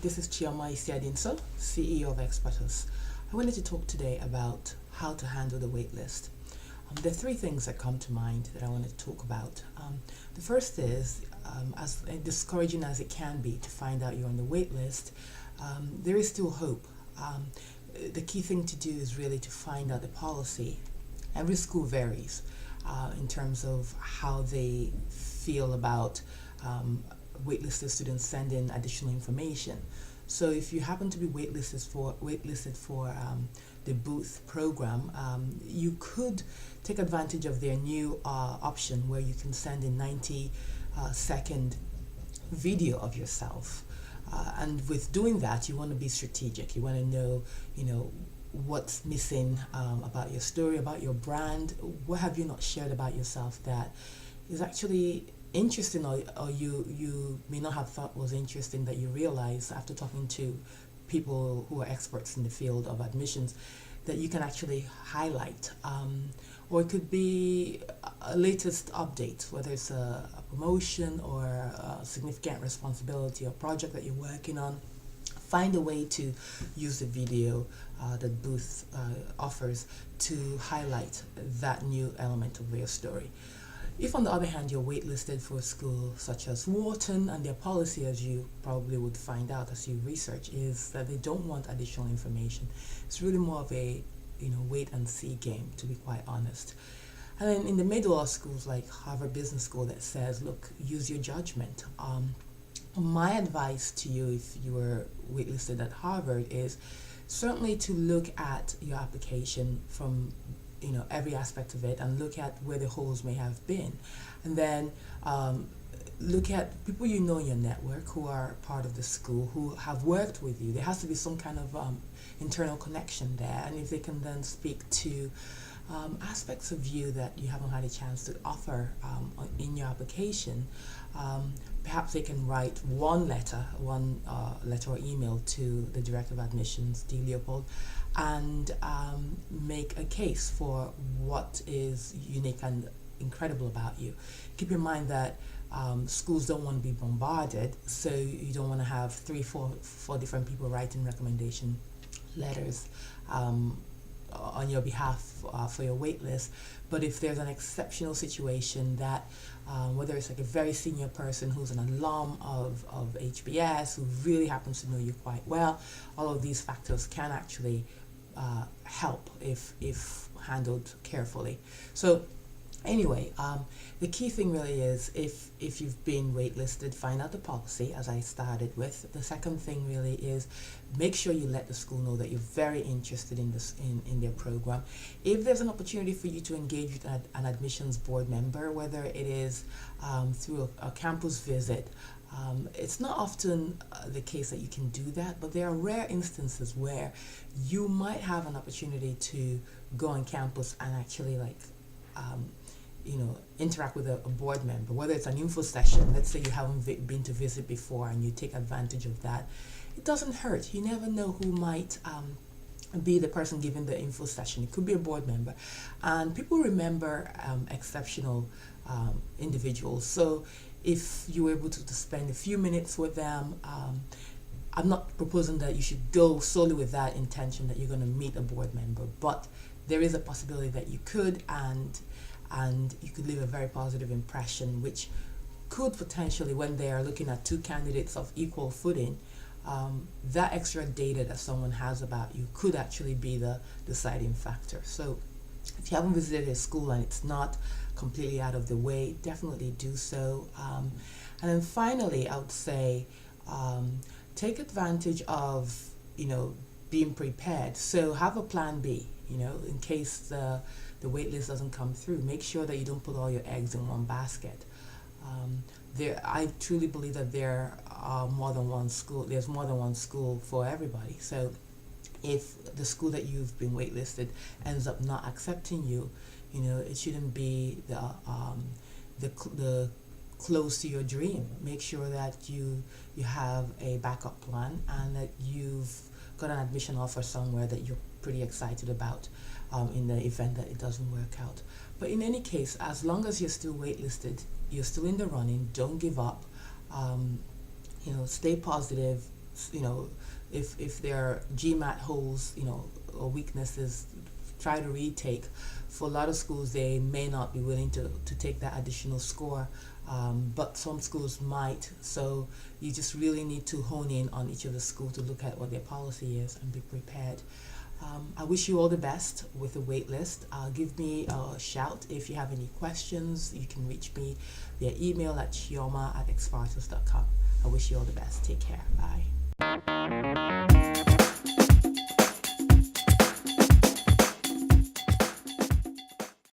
this is Chioma Isiadinso, CEO of Expertus. I wanted to talk today about how to handle the waitlist. There are three things that come to mind that I want to talk about. The first is, as discouraging as it can be to find out you're on the waitlist, there is still hope. The key thing to do is really to find out the policy. Every school varies in terms of how they feel about waitlisted students sending additional information. So if you happen to be waitlisted for the booth program, you could take advantage of their new option where you can send a 90-second video of yourself. And with doing that, you want to be strategic. You want to know, what's missing about your story, about your brand. What have you not shared about yourself that is actually interesting, or you may not have thought was interesting, that you realize after talking to people who are experts in the field of admissions that you can actually highlight. Or it could be a latest update, whether it's a promotion or a significant responsibility or project that you're working on. Find a way to use the video that Booth offers to highlight that new element of your story. If, on the other hand, you're waitlisted for a school such as Wharton, and their policy, as you probably would find out as you research, is that they don't want additional information. It's really more of a wait and see game, to be quite honest. And then in the middle are schools like Harvard Business School that says, look, use your judgment. My advice to you, if you were waitlisted at Harvard, is certainly to look at your application from every aspect of it, and look at where the holes may have been, and then look at people in your network who are part of the school, who have worked with you. There has to be some kind of internal connection there, and if they can then speak to aspects of you that you haven't had a chance to offer in your application, perhaps they can write one letter or email to the Director of Admissions, D. Leopold, and make a case for what is unique and incredible about you. Keep in mind that schools don't want to be bombarded, so you don't want to have four different people writing recommendation letters on your behalf for your wait list. But if there's an exceptional situation that whether it's like a very senior person who's an alum of HBS who really happens to know you quite well, all of these factors can actually help if handled carefully. So anyway, the key thing really is, if you've been waitlisted, find out the policy, as I started with. The second thing really is make sure you let the school know that you're very interested in this in their program. If there's an opportunity for you to engage with an admissions board member, whether it is through a campus visit, it's not often the case that you can do that, but there are rare instances where you might have an opportunity to go on campus and actually interact with a board member, whether it's an info session. Let's say you haven't been to visit before and you take advantage of that. It doesn't hurt. You never know who might be the person giving the info session. It could be a board member. And people remember exceptional individuals. So if you were able to spend a few minutes with them, I'm not proposing that you should go solely with that intention that you're going to meet a board member, but there is a possibility that you could, and you could leave a very positive impression, which could potentially, when they are looking at two candidates of equal footing, that extra data that someone has about you could actually be the deciding factor. So if you haven't visited a school and it's not completely out of the way, definitely do so. And then finally, I would say take advantage of being prepared. So have a plan B, in case the waitlist doesn't come through. Make sure that you don't put all your eggs in one basket. I truly believe that there are more than one school. There's more than one school for everybody. So if the school that you've been waitlisted ends up not accepting you, it shouldn't be the close to your dream. Make sure that you have a backup plan, and that you've got an admission offer somewhere that you're pretty excited about in the event that it doesn't work out. But in any case, as long as you're still waitlisted, you're still in the running, don't give up. Stay positive, if there are GMAT holes, or weaknesses, try to retake. For a lot of schools, they may not be willing to take that additional score, but some schools might. So you just really need to hone in on each of the schools to look at what their policy is and be prepared. I wish you all the best with the waitlist. Give me a shout if you have any questions. You can reach me via email at chioma@expartus.com. I wish you all the best. Take care. Bye.